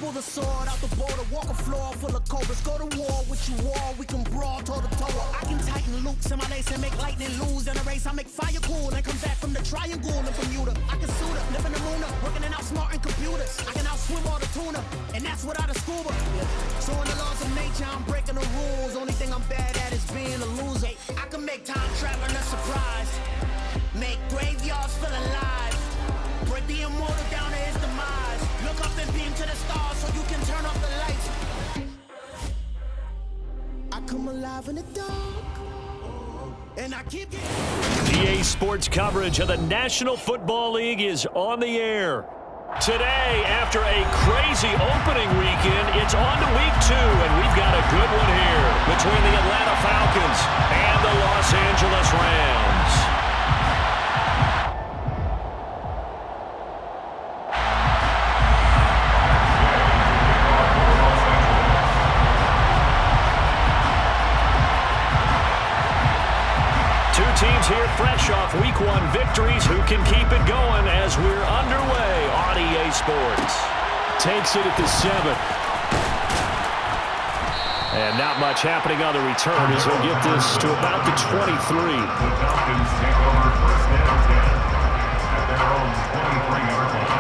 pull the sword out the border, walk a floor full of cobras. Go to war with you all, we can brawl toe to toe. I can tighten loops in my lace and make lightning lose in a race. I make fire cool and come back from the triangle in Bermuda. I can suit up, live in the moon up, working and outsmarting computers. I can outswim all the tuna, and that's without a scuba. So in the laws of nature, I'm breaking the rules. Only thing I'm bad at is being a loser. I can make time traveling a surprise, make graveyards feel alive, break the immortal down to his demise. Look up and beam to the stars so you can turn off the lights. I come alive in the dark, and I keep getting... EA Sports coverage of the National Football League is on the air. Today, after a crazy opening weekend, it's on to week 2, and we've got a good one here between the Atlanta Falcons and the Los Angeles Rams. Teams here fresh off week 1 victories. Who can keep it going as we're underway on EA Sports? Takes it at the 7. And not much happening on the return as he'll get this to about the 23. The Falcons take over first down 10 at their own 23-yard line.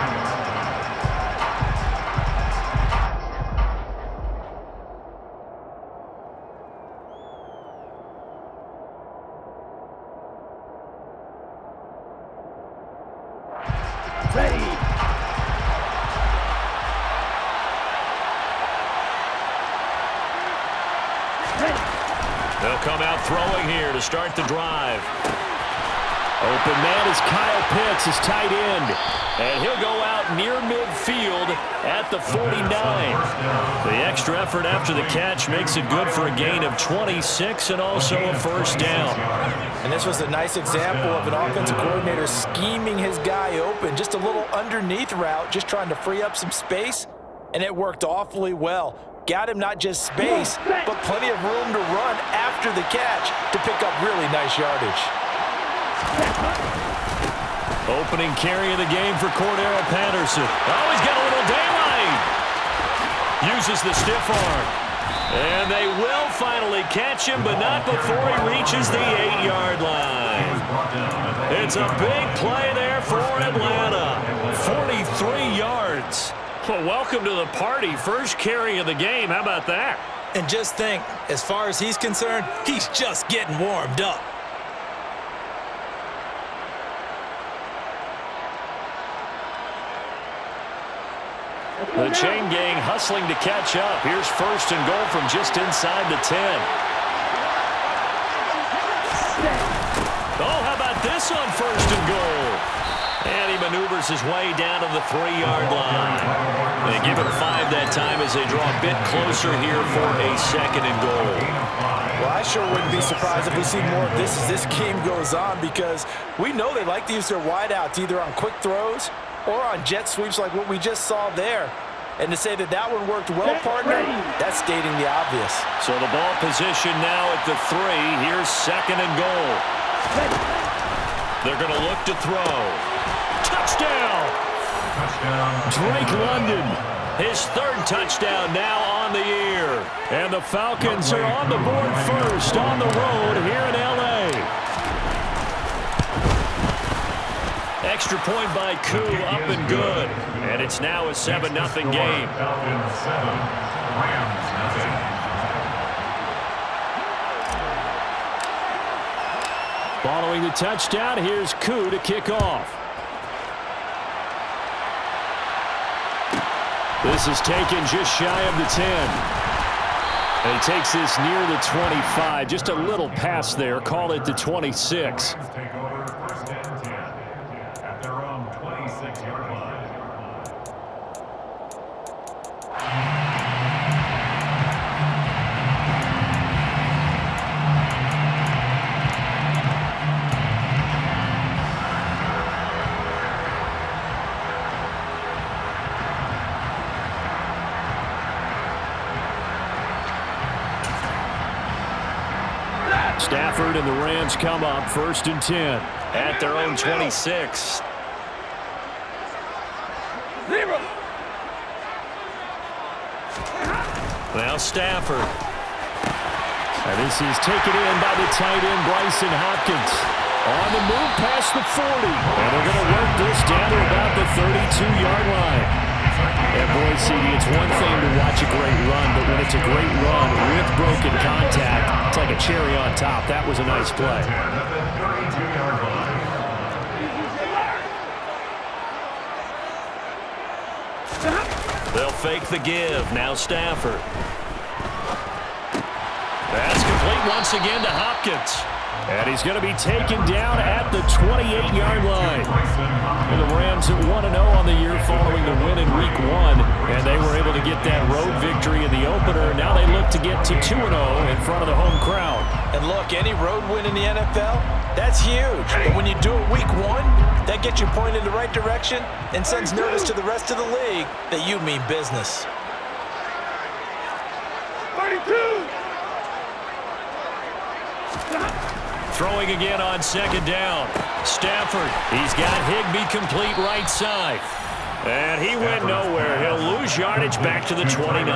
They'll come out throwing here to start the drive. Open man is Kyle Pitts, his tight end. And he'll go out near midfield at the 49. The extra effort after the catch makes it good for a gain of 26 and also a first down. And this was a nice example of an offensive coordinator scheming his guy open. Just a little underneath route, just trying to free up some space. And it worked awfully well. Got him not just space, but plenty of room to run after the catch to pick up really nice yardage. Opening carry of the game for Cordero Patterson. Oh, he's got a little daylight. Uses the stiff arm. And they will finally catch him, but not before he reaches the 8-yard line. It's a big play there for Atlanta. 43 yards. Well, welcome to the party. First carry of the game. How about that? And just think, as far as he's concerned, he's just getting warmed up. The chain gang hustling to catch up. Here's first and goal from just inside the 10. Oh, how about this on first and goal? And he maneuvers his way down to the 3-yard line. They give him 5 that time as they draw a bit closer here for a second and goal. Well, I sure wouldn't be surprised if we see more of this as this game goes on, because we know they like to use their wideouts either on quick throws or on jet sweeps like what we just saw there. And to say that that one worked well, partner, that's stating the obvious. So the ball position now at the 3. Here's second and goal. They're going to look to throw. Touchdown! Drake London, his 3rd touchdown now on the year. And the Falcons are on the board first on the road here in L.A. Extra point by Koo, up and good. And it's now a 7-0 game. Falcons 7, Rams nothing. Following the touchdown, here's Koo to kick off. This is taken just shy of the 10. And he takes this near the 25. Just a little pass there. Call it the 26. Take over first and 10 at their own 26-yard line. Stafford and the Rams come up first and 10 at their own 26. Now Stafford. And this is taken in by the tight end, Bryson Hopkins. On the move past the 40. And they're going to work this down to about the 32-yard line. And boy, CD, it's one thing to watch a great run, but when it's a great run with broken contact, it's like a cherry on top. That was a nice play. They'll fake the give. Now Stafford. That's complete once again to Hopkins. And he's going to be taken down at the 28-yard line. And the Rams at 1-0 on the year following the win in Week 1. And they were able to get that road victory in the opener. Now they look to get to 2-0 in front of the home crowd. And look, any road win in the NFL, that's huge. But when you do it Week 1, that gets you pointed in the right direction and sends notice to the rest of the league that you mean business. 32. Throwing again on second down. Stafford, he's got Higbee complete right side. And he went nowhere. He'll lose yardage back to the 29.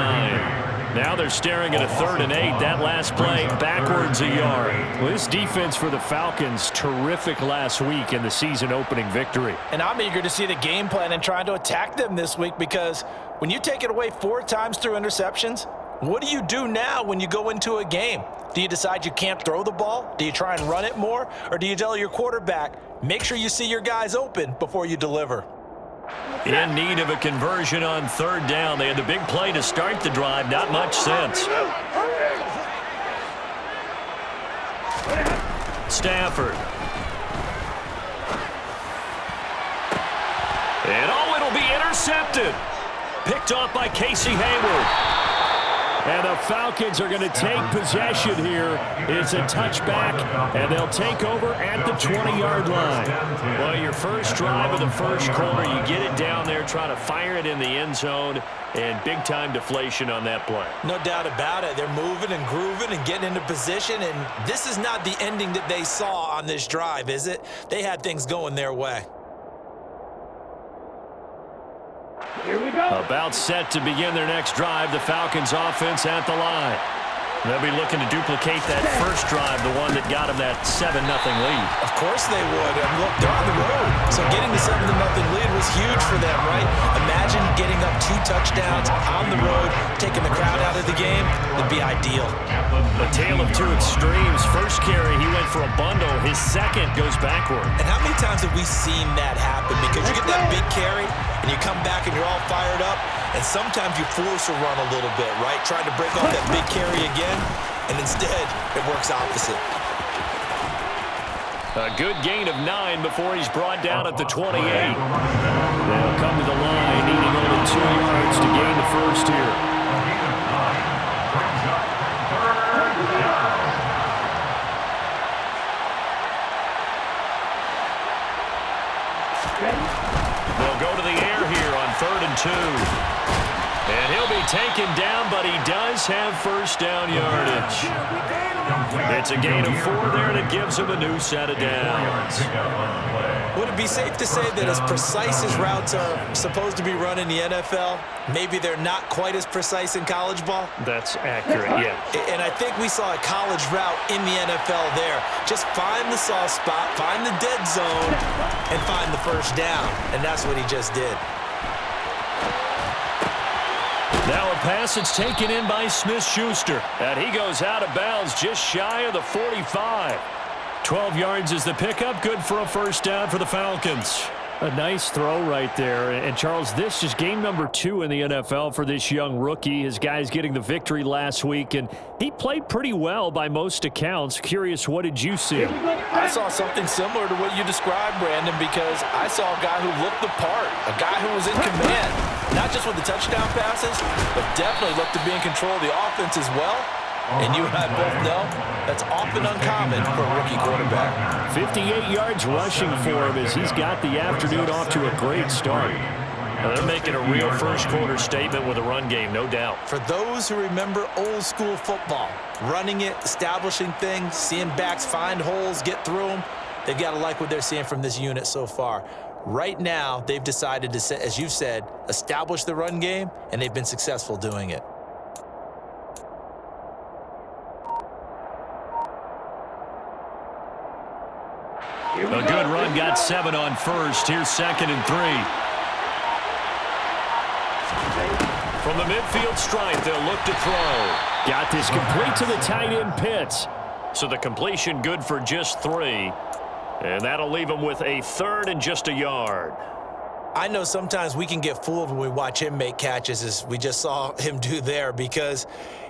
Now they're staring at a 3rd and 8. That last play backwards a yard. Well, this defense for the Falcons, terrific last week in the season opening victory. And I'm eager to see the game plan and trying to attack them this week, because when you take it away 4 times through interceptions, what do you do now when you go into a game? Do you decide you can't throw the ball? Do you try and run it more? Or do you tell your quarterback, make sure you see your guys open before you deliver? In need of a conversion on 3rd down. They had the big play to start the drive. Not much sense. Stafford. And oh, it'll be intercepted. Picked off by Casey Hayward. And the Falcons are going to take possession here. It's a touchback, and they'll take over at the 20-yard line. Well, your first drive of the first quarter, you get it down there, try to fire it in the end zone, and big-time deflation on that play. No doubt about it. They're moving and grooving and getting into position, and this is not the ending that they saw on this drive, is it? They had things going their way. Here we go. About set to begin their next drive, the Falcons offense at the line. They'll be looking to duplicate that first drive, the one that got them that 7-0 lead. Of course they would. And look, they're on the road. So getting the 7-0 lead was huge for them, right? Imagine getting up 2 touchdowns on the road, taking the crowd out of the game. It'd be ideal. A tale of 2 extremes. First carry, he went for a bundle. His second goes backward. And how many times have we seen that happen? Because you get that big carry, and you come back and you're all fired up, and sometimes you force a run a little bit, right? Trying to break off that big carry again, and instead it works opposite. A good gain of 9 before he's brought down at the 28. They'll come to the line, needing only 2 yards to gain the first here. They'll go to the air here on 3rd and 2. And he'll be taken down, but he does have first down yardage. It's a gain of 4 there, and it gives him a new set of downs. Would it be safe to say that as precise as routes are supposed to be run in the NFL, maybe they're not quite as precise in college ball? That's accurate, yeah. And I think we saw a college route in the NFL there. Just find the soft spot, find the dead zone, and find the first down. And that's what he just did. Now a pass that's taken in by Smith-Schuster. And he goes out of bounds just shy of the 45. 12 yards is the pickup. Good for a first down for the Falcons. A nice throw right there. And, Charles, this is game number 2 in the NFL for this young rookie. His guys getting the victory last week, and he played pretty well by most accounts. Curious, what did you see? I saw something similar to what you described, Brandon, because I saw a guy who looked the part, a guy who was in command, not just with the touchdown passes, but definitely looked to be in control of the offense as well. And you and I both know that's often uncommon for a rookie quarterback. 58 yards rushing for him as he's got the afternoon off to a great start. Now they're making a real first quarter statement with a run game, no doubt. For those who remember old school football, running it, establishing things, seeing backs find holes, get through them, they've got to like what they're seeing from this unit so far. Right now, they've decided to, as you've said, establish the run game, and they've been successful doing it. A good run, got 7 on first. Here's 2nd and 3. From the midfield stripe, they'll look to throw. Got this complete to the tight end Pitts. So the completion good for just 3. And that'll leave him with a 3rd and just a yard. I know sometimes we can get fooled when we watch him make catches, as we just saw him do there, because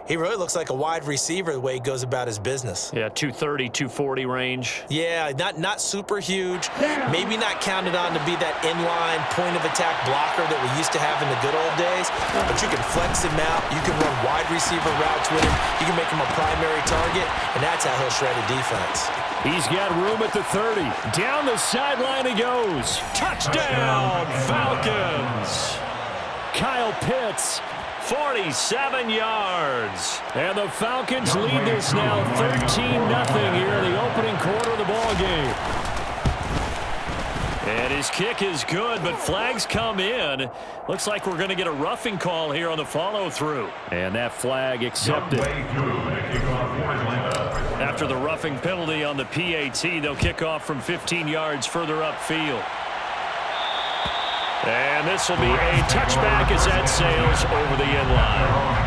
he really looks like a wide receiver the way he goes about his business. Yeah, 230, 240 range. Yeah, not super huge. Maybe not counted on to be that inline point-of-attack blocker that we used to have in the good old days, but you can flex him out. You can run wide receiver routes with him. You can make him a primary target, and that's how he'll shred a defense. He's got room at the 30. Down the sideline he goes. Touchdown, Falcons! Kyle Pitts. 47 yards. And the Falcons lead this now 13-0 here in the opening quarter of the ball game. And his kick is good, but flags come in. Looks like we're going to get a roughing call here on the follow-through. And that flag accepted. After the roughing penalty on the PAT, they'll kick off from 15 yards further upfield. And this will be a touchback as that sails over the end line.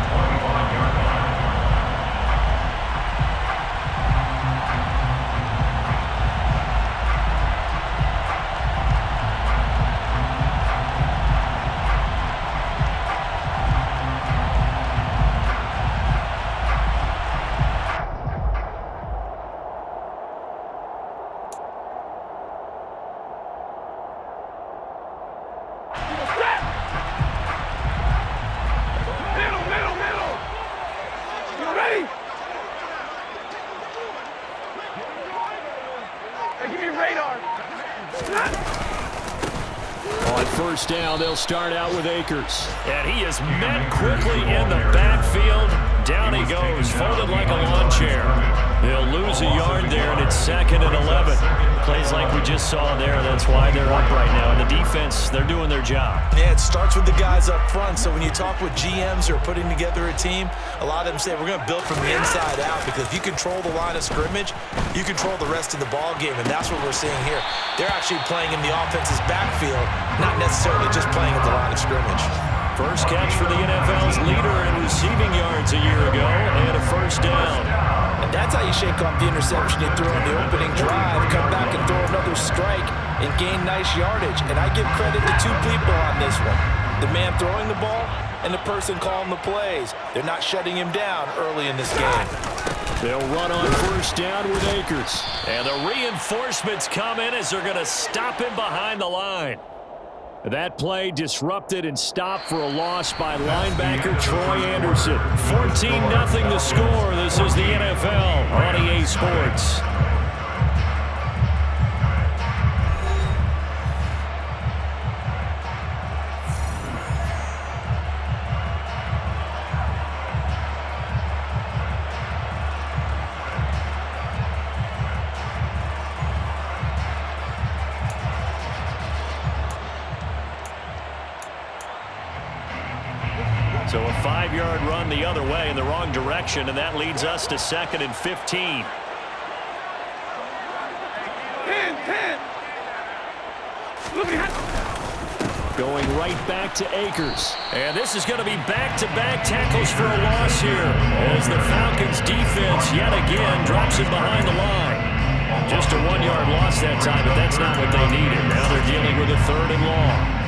On first down, they'll start out with Akers. And he is met quickly in the backfield. Down he goes, folded like a lawn chair. They'll lose a yard there, and it's 2nd and 11. Plays like we just saw there. That's why they're up right now. And the defense, they're doing their job. Yeah, it starts with the guys up front. So when you talk with GMs who are putting together a team, a lot of them say we're going to build from the inside out, because if you control the line of scrimmage, you control the rest of the ball game, and that's what we're seeing here. They're actually playing in the offense's backfield, not necessarily just playing at the line of scrimmage. First catch for the NFL's leader in receiving yards a year ago, and a first down. And that's how you shake off the interception he threw on the opening drive, come back and throw another strike and gain nice yardage. And I give credit to 2 people on this one: the man throwing the ball and the person calling the plays. They're not shutting him down early in this game. They'll run on first down with Akers. And the reinforcements come in as they're going to stop him behind the line. That play disrupted and stopped for a loss by linebacker Troy Anderson. 14-0 the score. This is the NFL on EA Sports. So a 5-yard run the other way in the wrong direction, and that leads us to 2nd and 15. 10. Going right back to Akers. And this is going to be back-to-back tackles for a loss here, as the Falcons defense yet again drops it behind the line. Just a 1-yard loss that time, but that's not what they needed. Now they're dealing with a 3rd and long.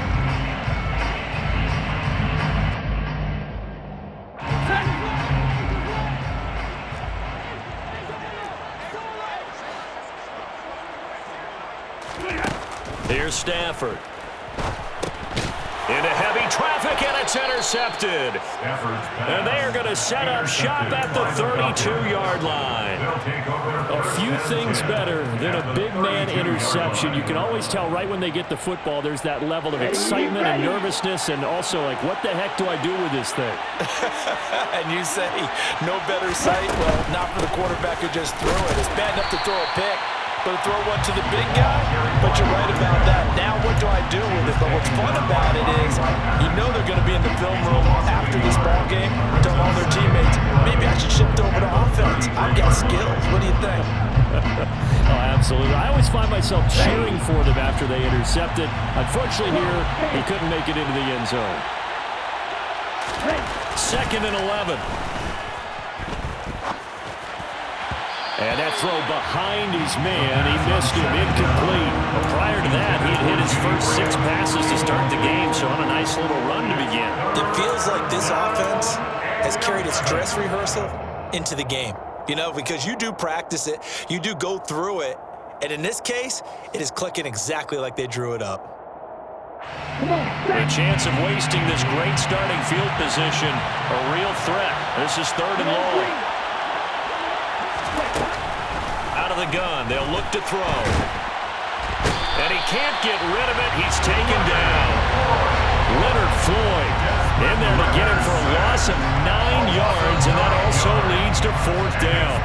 Here's Stafford. Into heavy traffic, and it's intercepted. And they are going to set up shop at the 32-yard line. A few things better than a big man interception. You can always tell right when they get the football, there's that level of excitement and nervousness, and also like, what the heck do I do with this thing? And you say, no better sight? Well, not for the quarterback who just threw it. It's bad enough to throw a pick, but throw one to the big guy? But you're right about that. Now what do I do with it? But what's fun about it is you know they're going to be in the film room after this ball game, tell all their teammates, maybe I should shift over to offense. I've got skills. What do you think? Oh, Absolutely. I always find myself cheering for them after they intercept it. Unfortunately here, he couldn't make it into the end zone. 2nd and 11. And that throw behind his man, he missed him, incomplete. Prior to that, he had hit his first 6 passes to start the game, so on a nice little run to begin. It feels like this offense has carried its dress rehearsal into the game. You know, because you do practice it, you do go through it, and in this case, it is clicking exactly like they drew it up. A chance of wasting this great starting field position, a real threat. This is 3rd and long. Out of the gun, they'll look to throw. And he can't get rid of it. He's taken down. Leonard Floyd in there to get him for a loss of 9 yards, and that also leads to 4th down.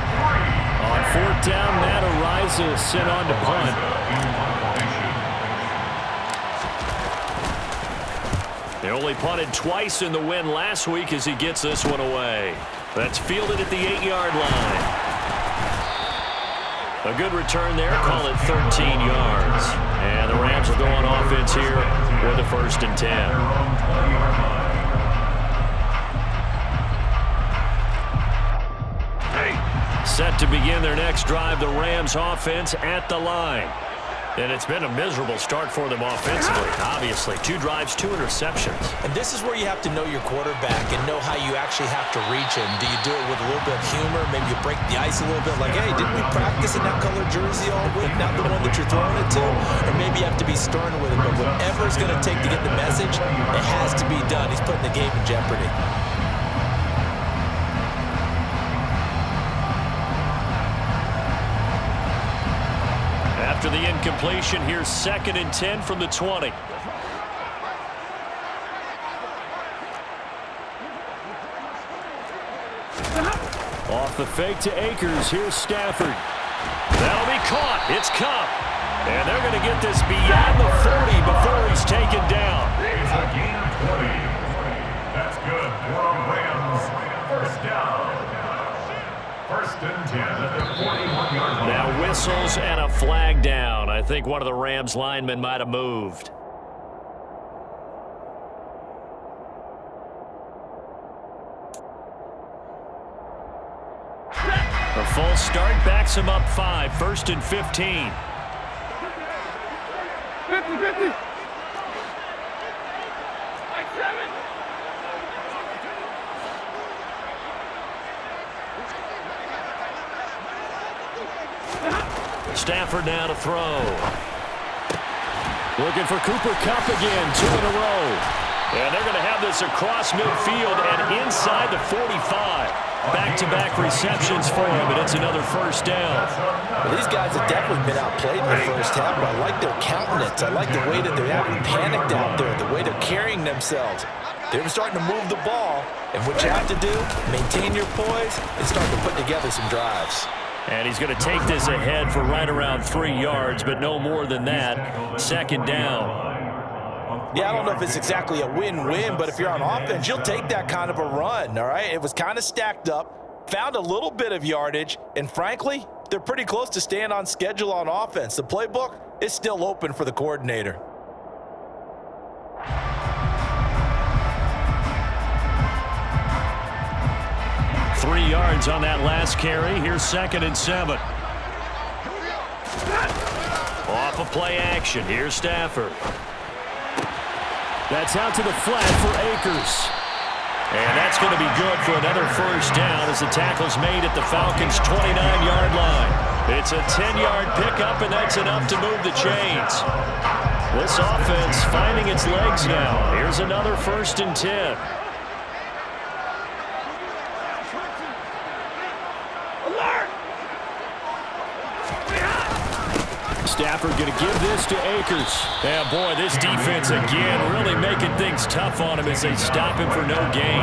On 4th down, Matt Ariza is sent on to punt. They only punted twice in the win last week as he gets this one away. That's fielded at the 8-yard line. A good return there, call it 13 yards. And the Rams will go on offense here with a 1st and 10. Set to begin their next drive, the Rams offense at the line. And it's been a miserable start for them offensively, obviously. 2 drives, 2 interceptions. And this is where you have to know your quarterback and know how you actually have to reach him. Do you do it with a little bit of humor? Maybe you break the ice a little bit like, hey, didn't we practice in that color jersey all week? Not the one that you're throwing it to? Or maybe you have to be stern with him. But whatever it's going to take to get the message, it has to be done. He's putting the game in jeopardy. After the incompletion, here's 2nd and 10 from the 20. Off the fake to Akers. Here's Stafford. That'll be caught. It's Cup. And they're going to get this beyond the 40 before he's taken down. It's a gain of 20. That's good for Rams. 1st down. 1st and 10 at the 41-yard line. Now whistles and a flag down. I think one of the Rams linemen might have moved. A full start backs him up 5. 1st and 15. 50-50. Stafford now to throw. Looking for Cooper Kupp again. 2 in a row. And they're going to have this across midfield and inside the 45. Back-to-back receptions for him, and it's another 1st down. Well, these guys have definitely been outplayed in the 1st half, but I like their countenance. I like the way that they're acting panicked out there, the way they're carrying themselves. They're starting to move the ball, and what you have to do, maintain your poise and start to put together some drives. And he's going to take this ahead for right around 3 yards, but no more than that. 2nd down. Yeah, I don't know if it's exactly a win-win, but if you're on offense, you'll take that kind of a run, all right? It was kind of stacked up, found a little bit of yardage, and frankly, they're pretty close to staying on schedule on offense. The playbook is still open for the coordinator. Three yards on that last carry. Here's 2nd and 7. Off of play action. Here's Stafford. That's out to the flat for Akers. And that's going to be good for another 1st down as the tackle's made at the Falcons' 29-yard line. It's a 10-yard pickup, and that's enough to move the chains. This offense finding its legs now. Here's another 1st and 10. Stafford going to give this to Akers. Yeah, boy, this defense again really making things tough on him as they stop him for no gain.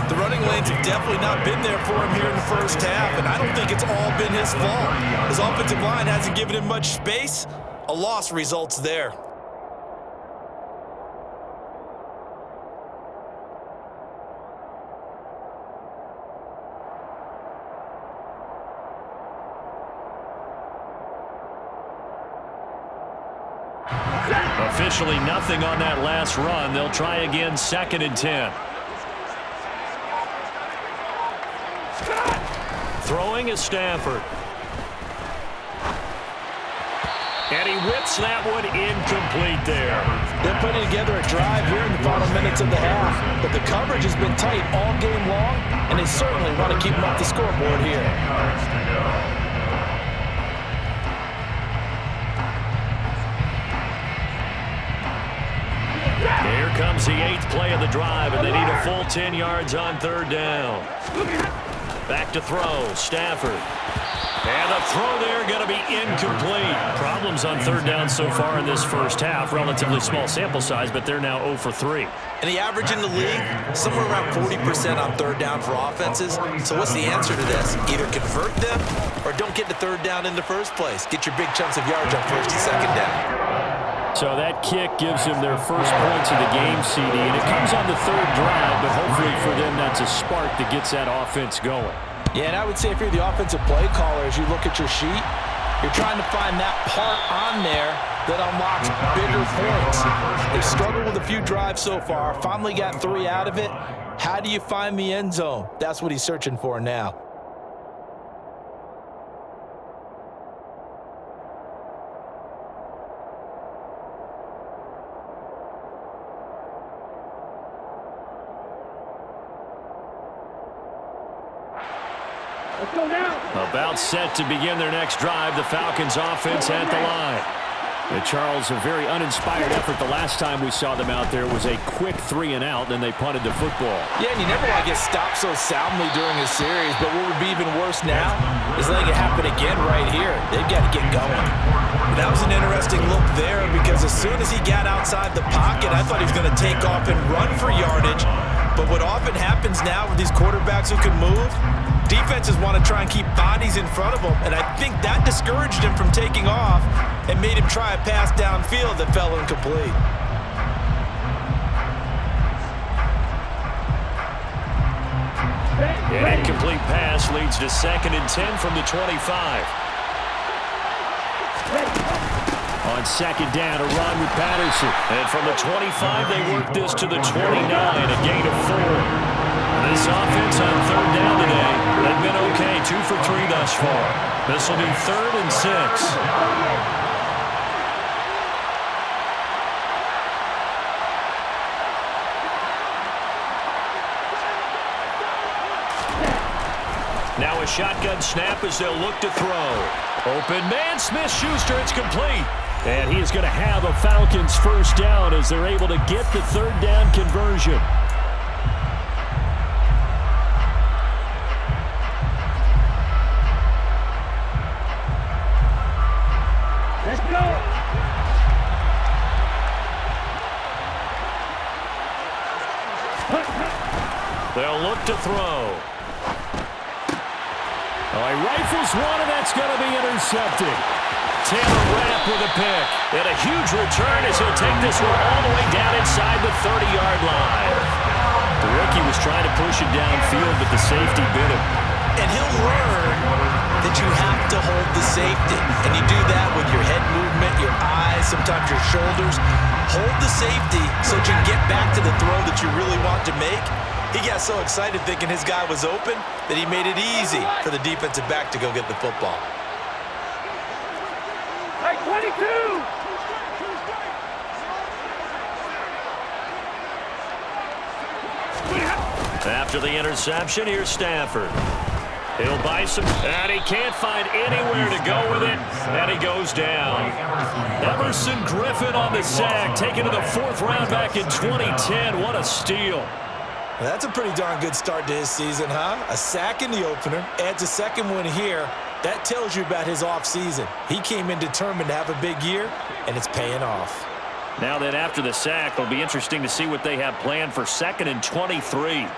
The running lanes have definitely not been there for him here in the 1st half, and I don't think it's all been his fault. His offensive line hasn't given him much space. A loss results there. Officially nothing on that last run. They'll try again, 2nd and 10. Throwing is Stafford. And he whips that one incomplete there. They're putting together a drive here in the final minutes of the half, but the coverage has been tight all game long, and they certainly want to keep them off the scoreboard here. Here comes the 8th play of the drive, and they need a full 10 yards on 3rd down. Back to throw, Stafford. And the throw there going to be incomplete. Problems on 3rd down so far in this first half. Relatively small sample size, but they're now 0 for 3. And the average in the league, somewhere around 40% on 3rd down for offenses. So what's the answer to this? Either convert them or don't get to 3rd down in the first place. Get your big chunks of yards on 1st and 2nd down. So that kick gives them their first points of the game, CD, and it comes on the 3rd drive, but hopefully for them that's a spark that gets that offense going. Yeah, and I would say if you're the offensive play caller, as you look at your sheet, you're trying to find that part on there that unlocks bigger points. They've struggled with a few drives so far, finally got 3 out of it. How do you find the end zone? That's what he's searching for now. About set to begin their next drive. The Falcons offense at the line. Charles, a very uninspired effort the last time we saw them out there. It was a quick 3 and out, then they punted the football. Yeah, and you never want to get stopped so soundly during a series, but what would be even worse now is letting it happen again right here. They've got to get going. That was an interesting look there because as soon as he got outside the pocket, I thought he was going to take off and run for yardage. But what often happens now with these quarterbacks who can move, defenses want to try and keep bodies in front of them, and I think that discouraged him from taking off and made him try a pass downfield that fell incomplete. An incomplete pass leads to 2nd and 10 from the 25. On 2nd down, a run with Patterson. And from the 25, they work this to the 29, a gain of 4. This offense on 3rd down today, they've been okay, 2 for 3 thus far. This will be 3rd and 6. Now a shotgun snap as they'll look to throw. Open man, Smith-Schuster, it's complete. And he is going to have a Falcons first down as they're able to get the 3rd down conversion. Let's go. They'll look to throw. Oh, he rifles one, and that's going to be intercepted. Taylor Rapp with a pick. And a huge return as he'll take this one all the way down inside the 30-yard line. The rookie was trying to push it downfield, but the safety bit him. And he'll learn that you have to hold the safety. And you do that with your head movement, your eyes, sometimes your shoulders. Hold the safety so that you can get back to the throw that you really want to make. He got so excited thinking his guy was open that he made it easy for the defensive back to go get the football. Hey, 22! After the interception, here's Stafford. He'll buy some, and he can't find anywhere to go with it, and he goes down. Everson Griffin on the sack, taken to the 4th round back in 2010. What a steal. Well, that's a pretty darn good start to his season, huh? A sack in the opener, adds a 2nd one here. That tells you about his offseason. He came in determined to have a big year, and it's paying off. Now that after the sack, it'll be interesting to see what they have planned for 2nd and 23.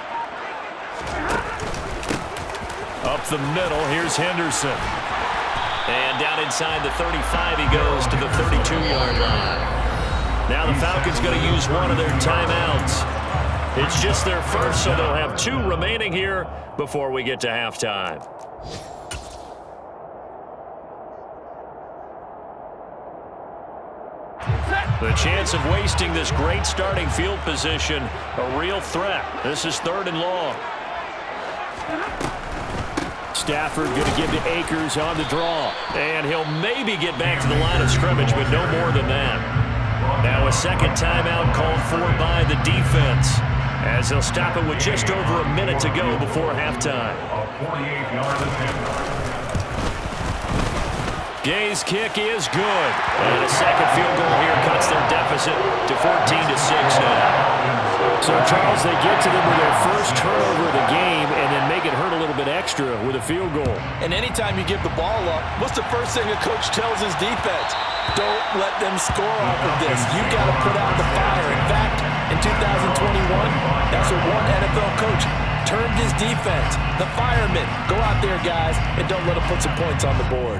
Up the middle, here's Henderson. And down inside the 35, he goes to the 32-yard line. Now the Falcons going to use one of their timeouts. It's just their first, so they'll have 2 remaining here before we get to halftime. Set. The chance of wasting this great starting field position, a real threat. This is 3rd and long. Stafford going to give to Akers on the draw. And he'll maybe get back to the line of scrimmage, but no more than that. Now a second timeout called for by the defense, as they'll stop it with just over a minute to go before halftime. A 48-yard attempt. Gay's kick is good. And a second field goal here cuts their deficit to 14-6 now. So, Charles, they get to them with their first turnover of the game and then make it hurt a little bit extra with a field goal. And anytime you give the ball up, what's the first thing a coach tells his defense? Don't let them score off of this. You've got to put out the fire. In fact, in 2021, that's what one NFL coach termed his defense. The firemen. Go out there, guys, and don't let them put some points on the board.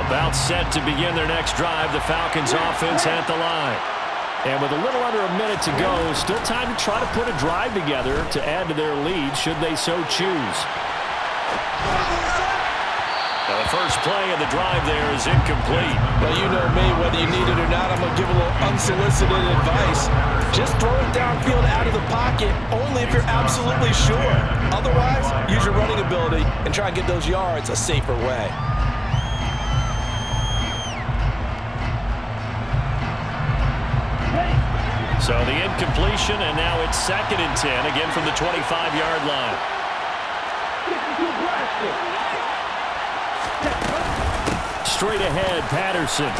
About set to begin their next drive, the Falcons offense at the line. And with a little under a minute to go, still time to try to put a drive together to add to their lead should they so choose. Now the first play of the drive there is incomplete. Well, you know me, whether you need it or not, I'm going to give a little unsolicited advice. Just throw it downfield out of the pocket, only if you're absolutely sure. Otherwise, use your running ability and try and get those yards a safer way. So the incompletion, and now it's 2nd and 10, again from the 25-yard line. Straight ahead, Patterson.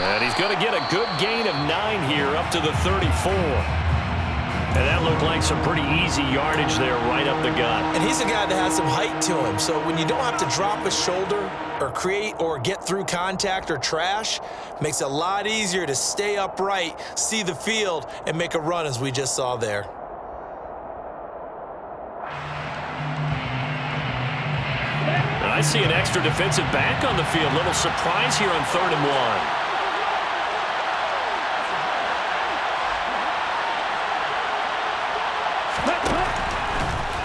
And he's going to get a good gain of 9 here up to the 34. And that looked like some pretty easy yardage there right up the gut. And he's a guy that has some height to him, so when you don't have to drop a shoulder or create or get through contact or trash, makes it a lot easier to stay upright, see the field, and make a run as we just saw there. I see an extra defensive back on the field. Little surprise here on 3rd and 1.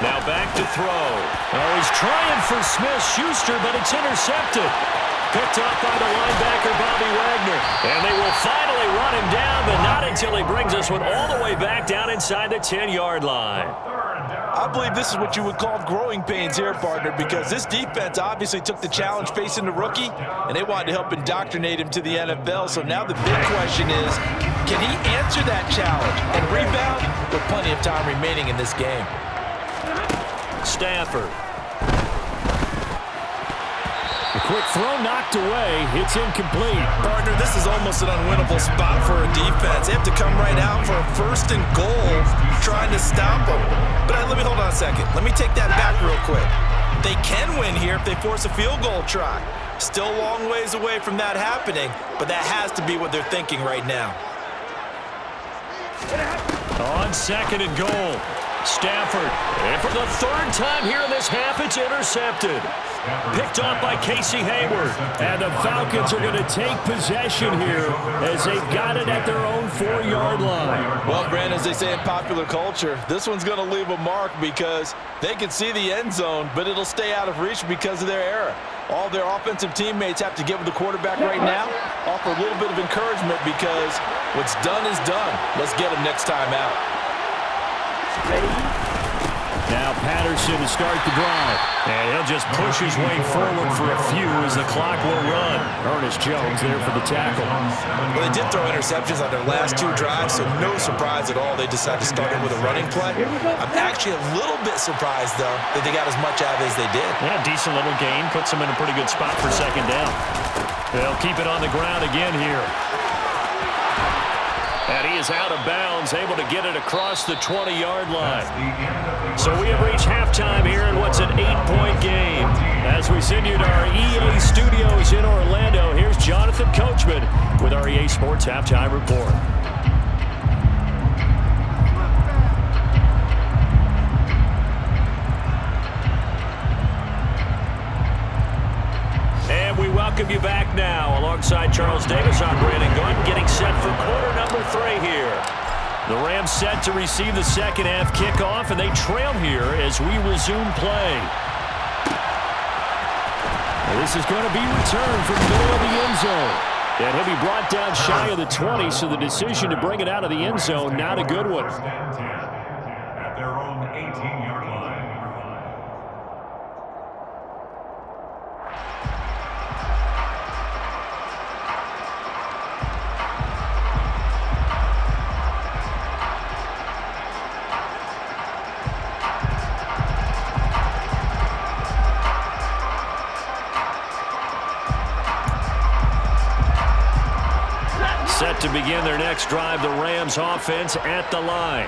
Now back to throw. Oh, he's trying for Smith-Schuster, but it's intercepted. Picked up by the linebacker, Bobby Wagner. And they will finally run him down, but not until he brings this one all the way back down inside the 10-yard line. I believe this is what you would call growing pains here, partner, because this defense obviously took the challenge facing the rookie, and they wanted to help indoctrinate him to the NFL. So now the big question is, can he answer that challenge and rebound with plenty of time remaining in this game? Stafford. A quick throw knocked away. It's incomplete. Partner, this is almost an unwinnable spot for a defense. They have to come right out for a 1st and goal trying to stop them. But let me hold on a second. Let me take that back real quick. They can win here if they force a field goal try. Still a long ways away from that happening, but that has to be what they're thinking right now. On 2nd and goal. Stafford, and for the 3rd time here in this half, it's intercepted. Picked off by Casey Hayward. And the Falcons are going to take possession here as they've got it at their own 4-yard line. Well, Brandon, as they say in popular culture, this one's going to leave a mark because they can see the end zone, but it'll stay out of reach because of their error. All their offensive teammates have to give the quarterback right now, offer a little bit of encouragement because what's done is done. Let's get them next time out. Now Patterson to start the drive. And he'll just push his way forward for a few as the clock will run. Ernest Jones there for the tackle. Well, they did throw interceptions on their last 2 drives, so no surprise at all they decided to start it with a running play. I'm actually a little bit surprised, though, that they got as much out of it as they did. Yeah, decent little gain. Puts them in a pretty good spot for 2nd down. They'll keep it on the ground again here. And he is out of bounds, able to get it across the 20-yard line. So we have reached halftime here in what's an 8-point game. As we send you to our EA studios in Orlando, here's Jonathan Coachman with our EA Sports Halftime Report. And we welcome you back now alongside Charles Davis. I'm Brandon Gordon, getting set for quarter number 3 here. The Rams set to receive the 2nd half kickoff, and they trail here as we resume play. This is going to be returned from the middle of the end zone. And he'll be brought down shy of the 20, so the decision to bring it out of the end zone, not a good one. First and 10 at their own 18-yard line. Set to begin their next drive, the Rams offense at the line.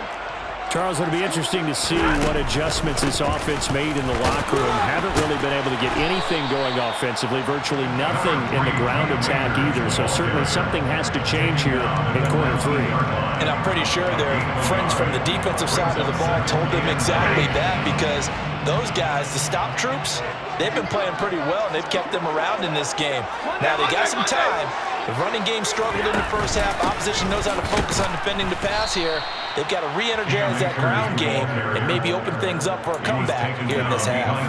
Charles, it'll be interesting to see what adjustments this offense made in the locker room. Haven't really been able to get anything going offensively, virtually nothing in the ground attack either. So certainly something has to change here in quarter 3. And I'm pretty sure their friends from the defensive side of the ball told them exactly that, because those guys, the stop troops, they've been playing pretty well, and they've kept them around in this game. Now they got some time. The running game struggled in the first half. Opposition knows how to focus on defending the pass here. They've got to re-energize that ground game and maybe open things up for a comeback here in this half.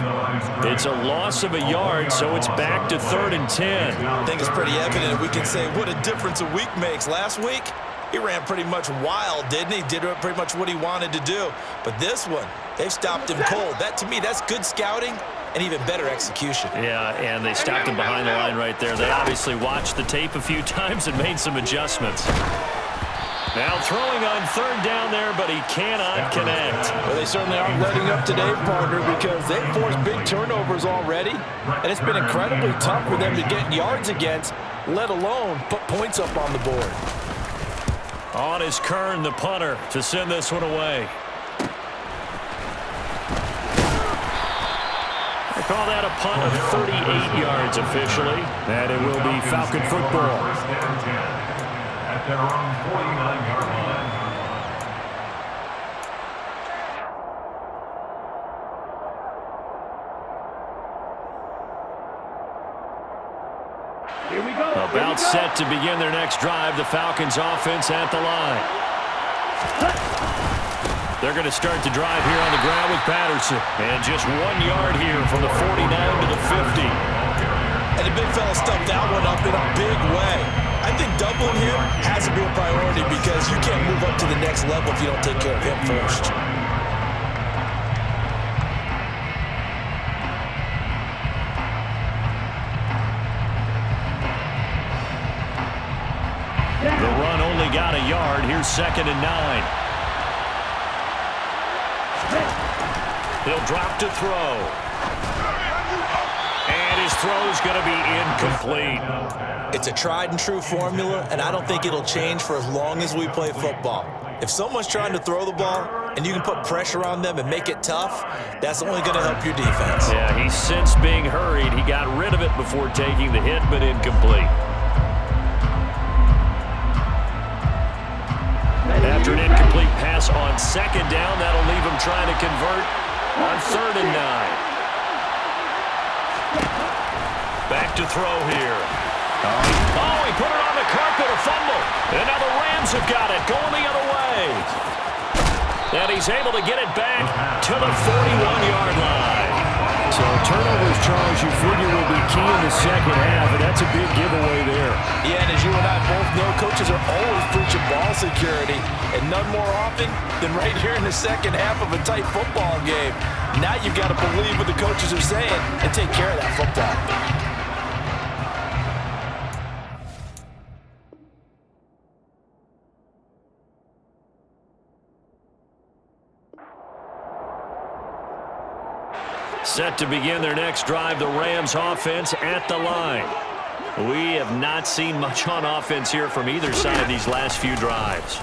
It's a loss of a yard, so it's back to 3rd and 10. I think it's pretty evident. We can say what a difference a week makes. Last week, he ran pretty much wild, didn't he? Did pretty much what he wanted to do. But this one, they've stopped him cold. That, to me, that's good scouting and even better execution. Yeah, and they stopped him behind the line right there. They obviously watched the tape a few times and made some adjustments. Now throwing on 3rd down there, but he cannot connect. Well, they certainly aren't letting up today, partner, because they've forced big turnovers already, and it's been incredibly tough for them to get yards against, let alone put points up on the board. On is Kern, the punter, to send this one away. They call that a punt of 38 yards officially, and it will be Falcon football. First and 10 at their own 49-yard line. About set to begin their next drive, the Falcons offense at the line. They're going to start the drive here on the ground with Patterson. And just 1 yard here from the 49 to the 50. And the big fella stuffed that one up in a big way. I think doubling him has to be a priority, because you can't move up to the next level if you don't take care of him first. The run only got a yard. Here's 2nd and 9. He'll drop to throw. And his throw's going to be incomplete. It's a tried and true formula, and I don't think it'll change for as long as we play football. If someone's trying to throw the ball and you can put pressure on them and make it tough, that's only going to help your defense. Yeah, he's since being hurried. He got rid of it before taking the hit, but incomplete. After an incomplete pass on 2nd down, that'll leave him trying to convert on 3rd and 9. Back to throw here. Oh, he put it on the carpet, a fumble. And now the Rams have got it, going the other way. And he's able to get it back to the 41-yard line. So turnovers, Charles, you figure will be key in the second half, and that's a big giveaway there. Yeah, and as you and I both know, coaches are always preaching ball security, and none more often than right here in the second half of a tight football game. Now you've got to believe what the coaches are saying and take care of that football. Set to begin their next drive, the Rams offense at the line. We have not seen much on offense here from either side these last few drives.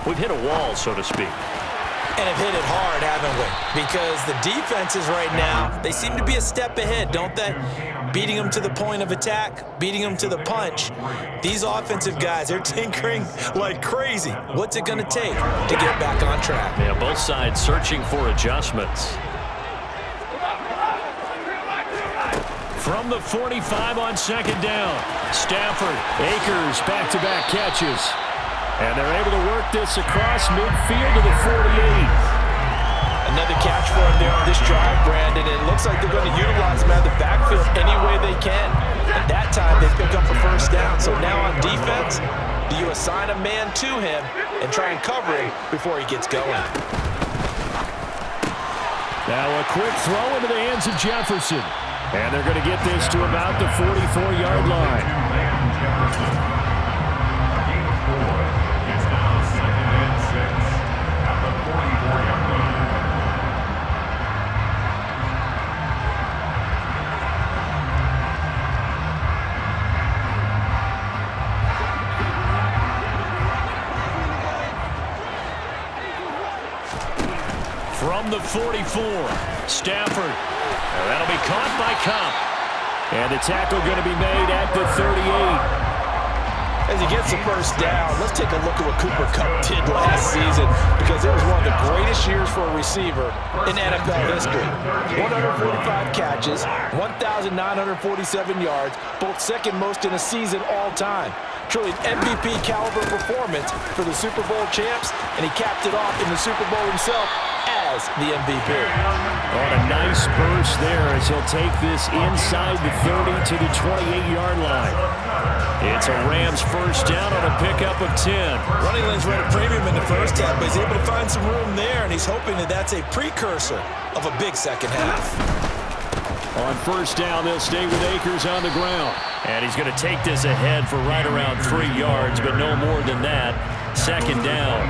We've hit a wall, so to speak. And have hit it hard, haven't we? Because the defenses right now, they seem to be a step ahead, don't they? Beating them to the point of attack, beating them to the punch. These offensive guys, they're tinkering like crazy. What's it going to take to get back on track? Yeah, both sides searching for adjustments. From the 45 on 2nd down, Stafford, Akers, back-to-back catches. And they're able to work this across midfield to the 48. Another catch for him there on this drive, Brandon. It looks like they're going to utilize him out of the backfield any way they can. And that time, they pick up a first down. So now on defense, do you assign a man to him and try and cover him before he gets going? Now a quick throw into the hands of Jefferson. And they're going to get this to about the 44-yard line. From the 44, Stafford. That'll be caught by Cup. And the tackle going to be made at the 38. As he gets the first down, let's take a look at what Cooper Kupp did last season, because it was one of the greatest years for a receiver in NFL history. 145 catches, 1,947 yards, both second most in a season all time. Truly an MVP caliber performance for the Super Bowl champs, and he capped it off in the Super Bowl himself as the MVP. On a nice burst there as he'll take this inside the 30 to the 28-yard line. It's a Rams first down on a pickup of 10. Running lanes were at a premium in the first half, but he's able to find some room there, and he's hoping that that's a precursor of a big second half. On first down, they'll stay with Akers on the ground. And he's going to take this ahead for right around 3 yards, but no more than that. Second down.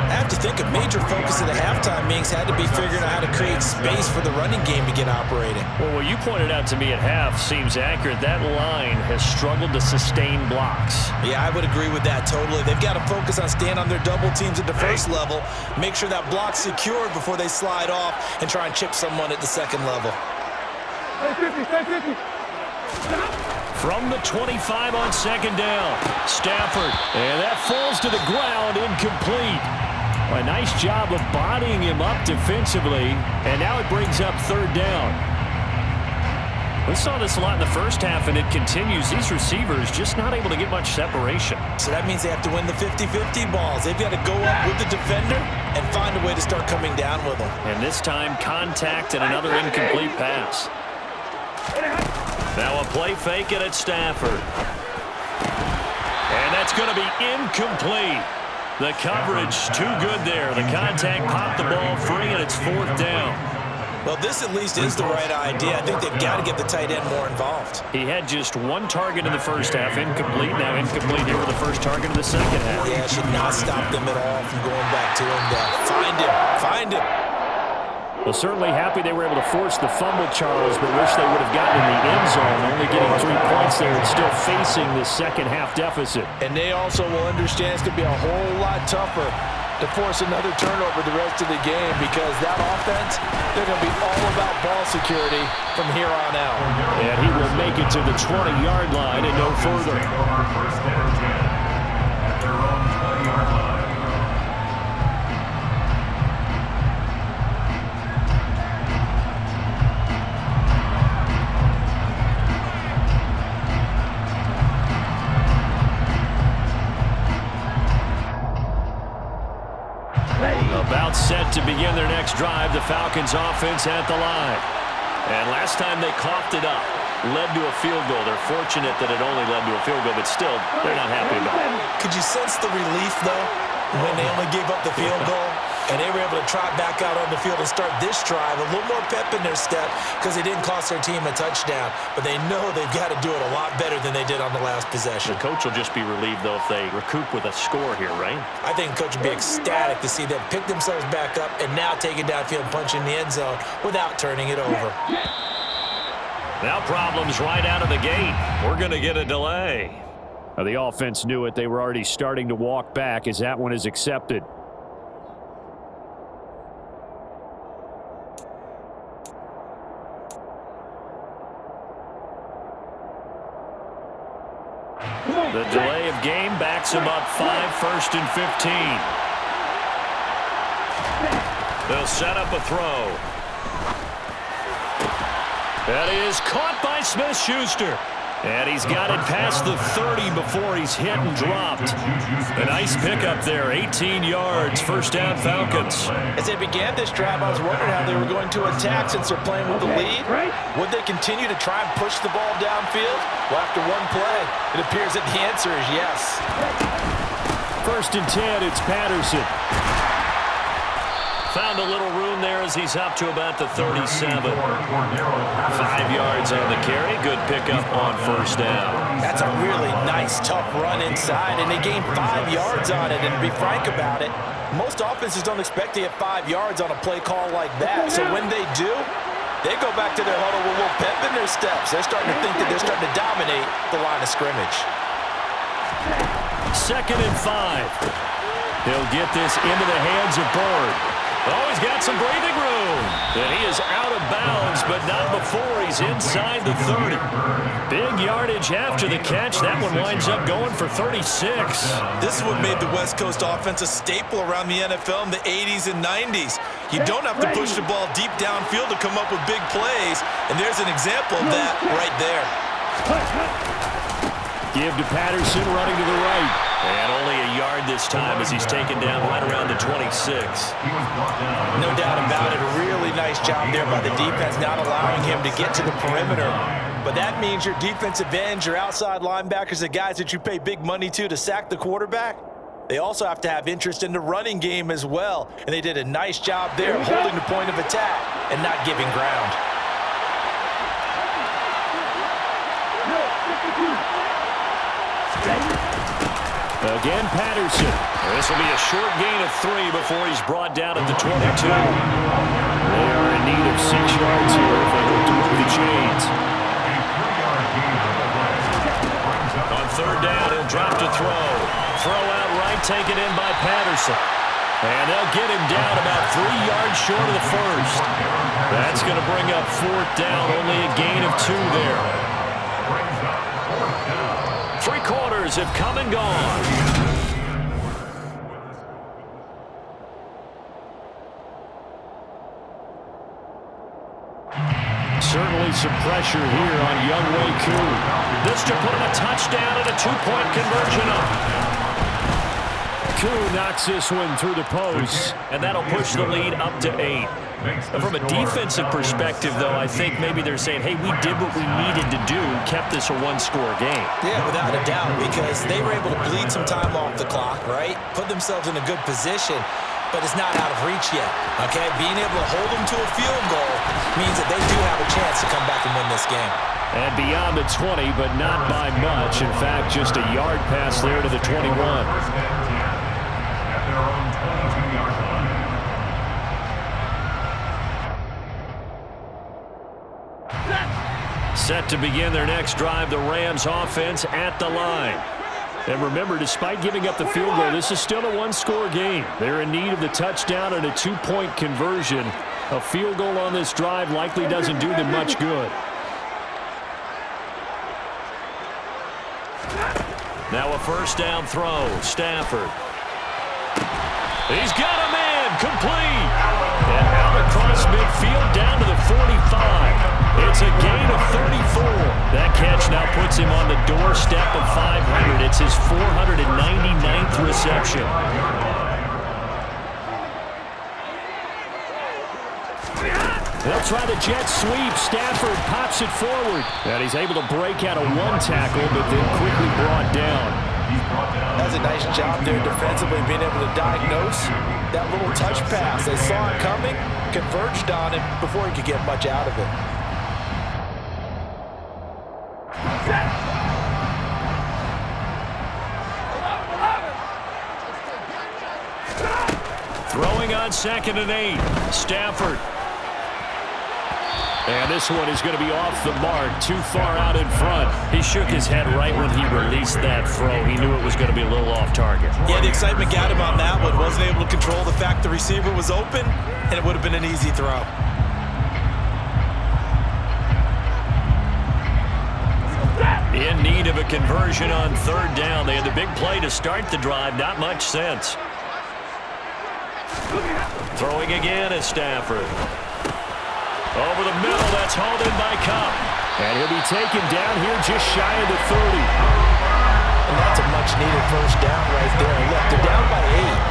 I have to think a major focus of the halftime meetings had to be figuring out how to create space for the running game to get operating. Well, what you pointed out to me at half seems accurate. That line has struggled to sustain blocks. Yeah, I would agree with that totally. They've got to focus on staying on their double teams at the first level, make sure that block's secured before they slide off and try and chip someone at the second level. From the 25 on second down, Stafford. And that falls to the ground, incomplete. A nice job of bodying him up defensively, and now it brings up third down. We saw this a lot in the first half, and it continues. These receivers just not able to get much separation. So that means they have to win the 50-50 balls. They've got to go up with the defender and find a way to start coming down with them. And this time, contact and another incomplete pass. Now a play fake it at Stafford. And that's going to be incomplete. The coverage too good there. The contact popped the ball free, and it's fourth down. Well, this at least is the right idea. I think they've got to get the tight end more involved. He had just one target in the first half, incomplete. Now incomplete here with the first target of the second half. Yeah, it should not stop them at all from going back to him. Find him. Well, certainly happy they were able to force the fumble, Charles, but wish they would have gotten in the end zone, only getting 3 points there and still facing the second half deficit. And they also will understand it's going to be a whole lot tougher to force another turnover the rest of the game, because that offense, they're going to be all about ball security from here on out. And he will make it to the 20-yard line and no further. About set to begin their next drive, the Falcons offense at the line. And last time they coughed it up, led to a field goal. They're fortunate that it only led to a field goal, but still, they're not happy about it. Could you sense the relief, though, when they only gave up the field goal? And they were able to trot back out on the field and start this drive. A little more pep in their step because they didn't cost their team a touchdown. But they know they've got to do it a lot better than they did on the last possession. The coach will just be relieved, though, if they recoup with a score here, right? I think the coach will be ecstatic to see them pick themselves back up and now take it downfield and punch in the end zone without turning it over. Now problems right out of the gate. We're going to get a delay. Now, the offense knew it. They were already starting to walk back as that one is accepted. The delay of game backs him up 5, first and 15. They'll set up a throw. That is caught by Smith-Schuster. And he's got it past the 30 before he's hit and dropped. A nice pickup there, 18 yards, first down Falcons. As they began this drive, I was wondering how they were going to attack since they're playing with the lead. Would they continue to try and push the ball downfield? Well, after one play, it appears that the answer is yes. First and 10, it's Patterson. Found a little room there as he's up to about the 37. 5 yards on the carry. Good pickup on first down. That's a really nice, tough run inside, and they gained 5 yards on it. And to be frank about it, most offenses don't expect to get 5 yards on a play call like that. So when they do, they go back to their huddle with a little pep in their steps. They're starting to think that they're starting to dominate the line of scrimmage. 2nd and 5. He'll get this into the hands of Bird. Oh, he's got some breathing room. And he is out of bounds, but not before he's inside the 30. Big yardage after the catch. That one winds up going for 36. This is what made the West Coast offense a staple around the NFL in the 80s and 90s. You don't have to push the ball deep downfield to come up with big plays, and there's an example of that right there. Give to Patterson, running to the right. And only a yard this time as he's taken down right around the 26. No doubt about it. A really nice job there by the defense, not allowing him to get to the perimeter. But that means your defensive ends, your outside linebackers, the guys that you pay big money to sack the quarterback, they also have to have interest in the running game as well. And they did a nice job there of holding the point of attack and not giving ground. Again, Patterson. This will be a short gain of 3 before he's brought down at the 22. They are in need of 6 yards here if they hope to move the chains. On 3rd down, he'll drop to throw. Throw out right, taken in by Patterson. And they'll get him down about 3 yards short of the first. That's going to bring up 4th down, only a gain of 2 there. 3 quarters have come and gone. Certainly some pressure here on young week2. This to put him a touchdown and a 2-point conversion up. Koo knocks this one through the post. And that'll push the lead up to 8. From a defensive perspective, though, I think maybe they're saying, hey, we did what we needed to do, kept this a 1-score game. Yeah, without a doubt, because they were able to bleed some time off the clock, right? Put themselves in a good position, but it's not out of reach yet, okay? Being able to hold them to a field goal means that they do have a chance to come back and win this game. And beyond the 20, but not by much. In fact, just a yard pass there to the 21. Set to begin their next drive, the Rams offense at the line. And remember, despite giving up the field goal, this is still a 1-score game. They're in need of the touchdown and a 2-point conversion. A field goal on this drive likely doesn't do them much good. Now a first down throw, Stafford. He's got a man, complete. And out across midfield down to the 45. It's a gain of 34. That catch now puts him on the doorstep of 500. It's his 499th reception. They'll try the jet sweep. Stafford pops it forward. And he's able to break out a 1 tackle, but then quickly brought down. That's a nice job there defensively, being able to diagnose that little touch pass. They saw it coming, converged on it before he could get much out of it. Throwing on 2nd and 8, Stafford. And this one is going to be off the mark, too far out in front. He shook his head right when he released that throw. He knew it was going to be a little off target. Yeah, the excitement got him on that one. Wasn't able to control the fact the receiver was open, and it would have been an easy throw. In need of a conversion on 3rd down. They had the big play to start the drive. Not much sense. Throwing again is Stafford. Over the middle, that's hauled in by Cup. And he'll be taken down here just shy of the 30. And that's a much-needed first down right there. And look, they're down by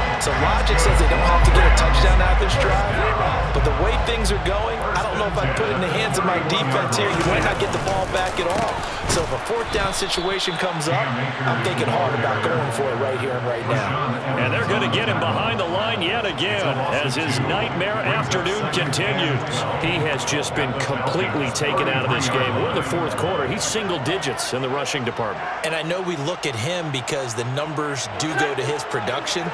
8. So logic says they don't have to get a touchdown out of this drive. But the way things are going, I don't know if I'd put it in the hands of my defense here. You might not get the ball back at all. So if a fourth down situation comes up, I'm thinking hard about going for it right here and right now. And they're going to get him behind the line yet again as his nightmare afternoon continues. He has just been completely taken out of this game. We're in the fourth quarter. He's single digits in the rushing department. And I know we look at him because the numbers do go to his production.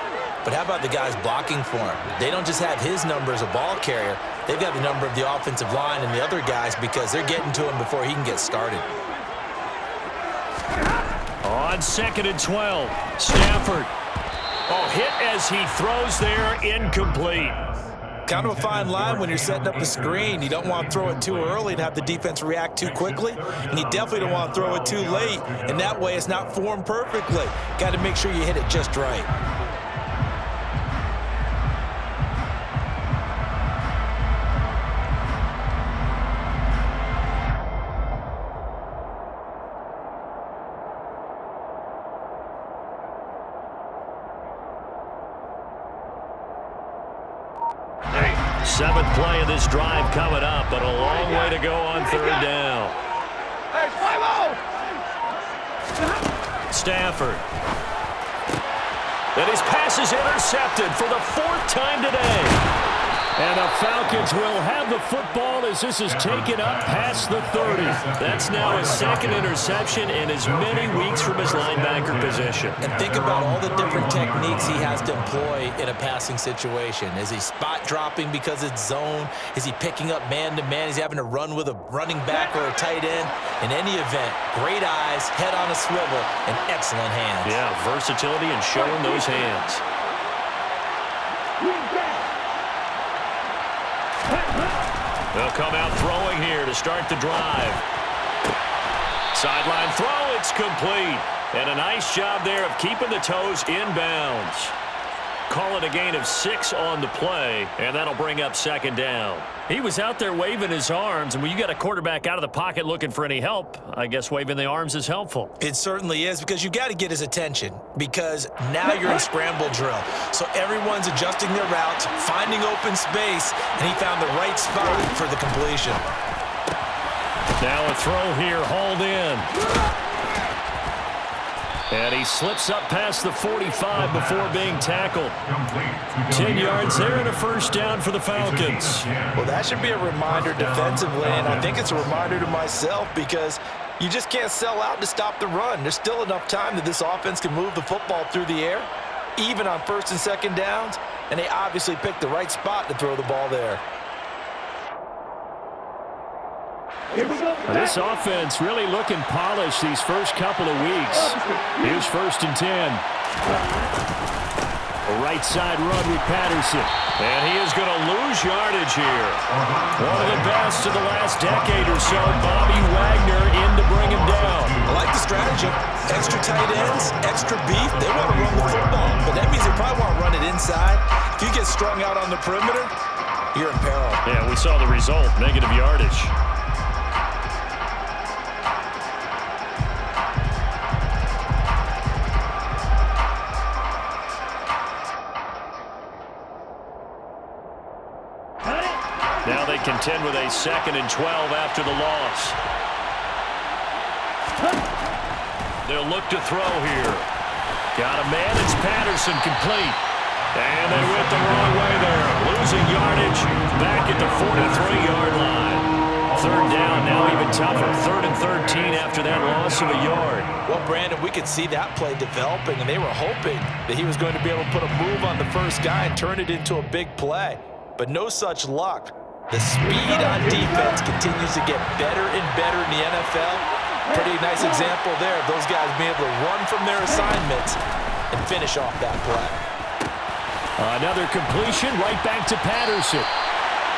But how about the guys blocking for him? They don't just have his number as a ball carrier. They've got the number of the offensive line and the other guys because they're getting to him before he can get started. On 2nd and 12, Stafford. Oh, hit as he throws there, incomplete. Kind of a fine line when you're setting up a screen. You don't want to throw it too early and have the defense react too quickly. And you definitely don't want to throw it too late. And that way it's not formed perfectly. Got to make sure you hit it just right. Seventh play of this drive coming up, but a long way to go on third down. Stafford. And his pass is intercepted for the 4th time today. And the Falcons will have the football as this is taken up past the 30. That's now his 2nd interception in as many weeks from his linebacker position. And think about all the different techniques he has to employ in a passing situation. Is he spot dropping because it's zone? Is he picking up man-to-man? Is he having to run with a running back or a tight end? In any event, great eyes, head on a swivel, and excellent hands. Yeah, versatility and showing those hands. They'll come out throwing here to start the drive. Sideline throw, it's complete. And a nice job there of keeping the toes inbounds. Call it a gain of 6 on the play, and that'll bring up 2nd down. He was out there waving his arms, and when you got a quarterback out of the pocket looking for any help, I guess waving the arms is helpful. It certainly is, because you got to get his attention, because now you're in scramble drill. So everyone's adjusting their routes, finding open space, and he found the right spot for the completion. Now a throw here, hauled in. And he slips up past the 45 before being tackled. 10 yards there and a first down for the Falcons. Well, that should be a reminder defensively, and I think it's a reminder to myself because you just can't sell out to stop the run. There's still enough time that this offense can move the football through the air, even on 1st and 2nd downs, and they obviously picked the right spot to throw the ball there. This offense really looking polished these first couple of weeks. Here's 1st and 10. A right side run with Patterson. And he is going to lose yardage here. One of the best of the last decade or so. Bobby Wagner in to bring him down. I like the strategy. Extra tight ends, extra beef. They want to run the football, but that means they probably want to run it inside. If you get strung out on the perimeter, you're in peril. Yeah, we saw the result. Negative yardage. Now they contend with a 2nd and 12 after the loss. They'll look to throw here. Got a man, it's Patterson, complete. And they went the wrong way there. Losing yardage back at the 43-yard line. 3rd down, now even tougher. 3rd and 13 after that loss of a yard. Well, Brandon, we could see that play developing, and they were hoping that he was going to be able to put a move on the first guy and turn it into a big play. But no such luck. The speed on defense continues to get better and better in the NFL. Pretty nice example there of those guys being able to run from their assignments and finish off that play. Another completion right back to Patterson.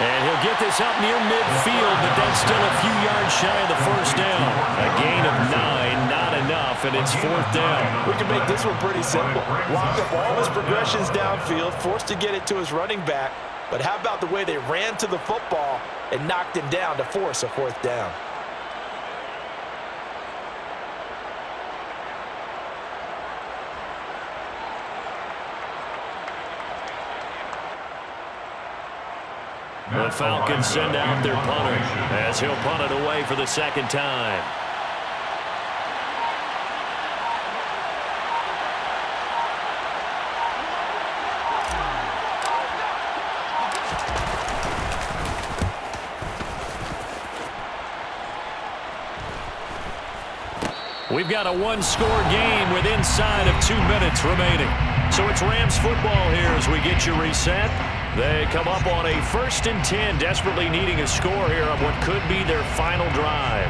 And he'll get this up near midfield, but that's still a few yards shy of the first down. A gain of 9, not enough, and it's 4th down. We can make this one pretty simple. Locked up all his progressions downfield, forced to get it to his running back. But how about the way they ran to the football and knocked him down to force a 4th down? The Falcons send out their punter as he'll punt it away for the second time. We've got a one-score game with inside of 2 minutes remaining. So it's Rams football here as we get you reset. They come up on a 1st and 10, desperately needing a score here on what could be their final drive.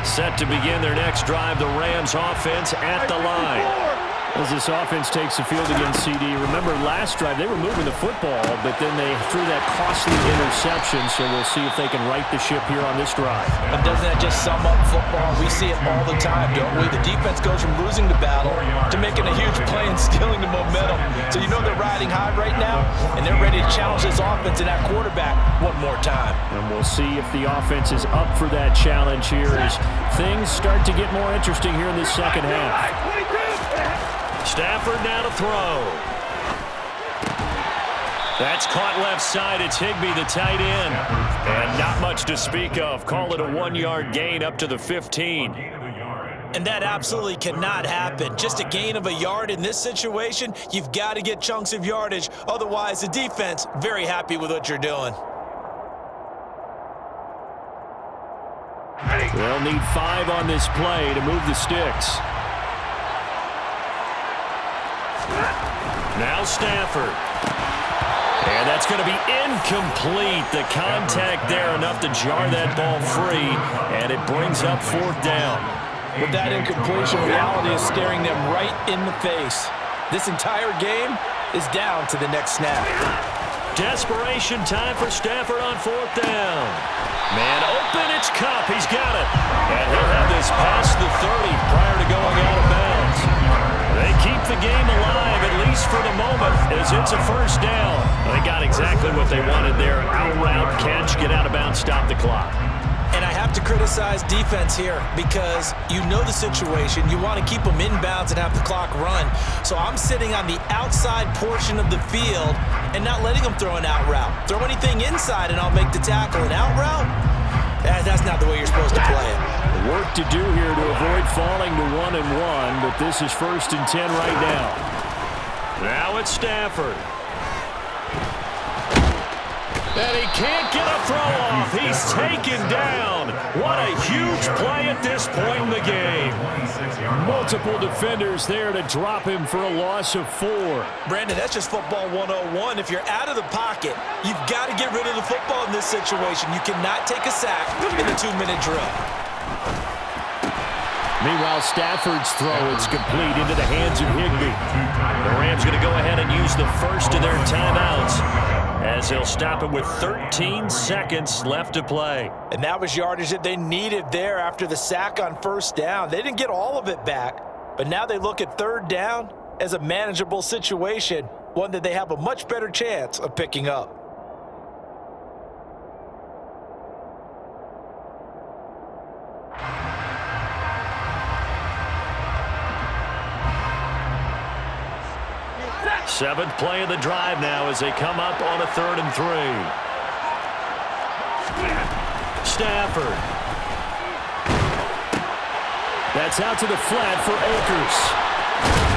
Set to begin their next drive, the Rams offense at the line. As this offense takes the field against CD, remember last drive they were moving the football, but then they threw that costly interception, so we'll see if they can right the ship here on this drive. And doesn't that just sum up football? We see it all the time, don't we? The defense goes from losing the battle to making a huge play and stealing the momentum. So you know they're riding high right now, and they're ready to challenge this offense and that quarterback one more time. And we'll see if the offense is up for that challenge here as things start to get more interesting here in the second half. Stafford now to throw. That's caught left side. It's Higbee, the tight end. And not much to speak of. Call it a 1-yard gain up to the 15. And that absolutely cannot happen. Just a gain of a yard in this situation, you've got to get chunks of yardage. Otherwise, the defense, very happy with what you're doing. They'll need 5 on this play to move the sticks. Now Stafford. And that's going to be incomplete. The contact there enough to jar that ball free, and it brings up 4th down. With that incompletion, reality is staring them right in the face. This entire game is down to the next snap. Desperation time for Stafford on 4th down. Man open, it's Kupp. He's got it. And he'll have this past the 30 prior to going out of bounds. They keep the game alive, at least for the moment, as it's a 1st down. They got exactly what they wanted there. Out route, catch, get out of bounds, stop the clock. And I have to criticize defense here because you know the situation. You want to keep them inbounds and have the clock run. So I'm sitting on the outside portion of the field and not letting them throw an out route. Throw anything inside and I'll make the tackle. An out route? That's not the way you're supposed to play it. Work to do here to avoid falling to 1-1, but this is 1st and 10 right now. Now it's Stafford. And he can't get a throw off. He's taken down. What a huge play at this point in the game. Multiple defenders there to drop him for a loss of 4. Brandon, that's just football 101. If you're out of the pocket, you've got to get rid of the football in this situation. You cannot take a sack in the 2-minute drill. Meanwhile, Stafford's throw is complete into the hands of Higbee. The Rams going to go ahead and use the first of their timeouts as they'll stop it with 13 seconds left to play. And that was yardage that they needed there after the sack on 1st down. They didn't get all of it back, but now they look at 3rd down as a manageable situation, one that they have a much better chance of picking up. Seventh play of the drive now as they come up on a 3rd and 3. Stafford. That's out to the flat for Akers.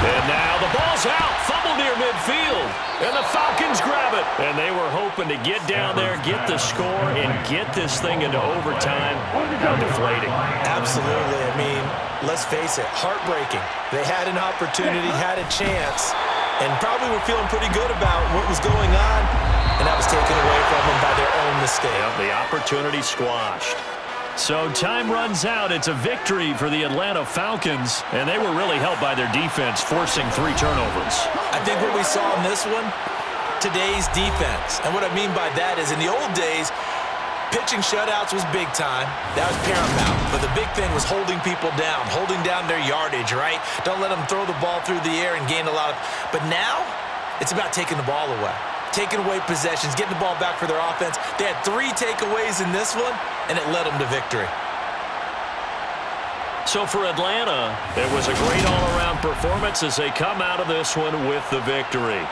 And now the ball's out. Fumble near midfield. And the Falcons grab it. And they were hoping to get down there, get the score, and get this thing into overtime. Now deflating. Absolutely. I mean, let's face it, heartbreaking. They had an opportunity, had a chance, and probably were feeling pretty good about what was going on, and that was taken away from them by their own mistake. Yep, the opportunity squashed. So time runs out. It's a victory for the Atlanta Falcons, and they were really helped by their defense, forcing 3 turnovers. I think what we saw in this one, today's defense. And what I mean by that is in the old days, pitching shutouts was big time. That was paramount. But the big thing was holding people down, holding down their yardage, right? Don't let them throw the ball through the air and gain a lot of... But now, it's about taking the ball away. Taking away possessions, getting the ball back for their offense. They had 3 takeaways in this one, and it led them to victory. So for Atlanta, it was a great all-around performance as they come out of this one with the victory.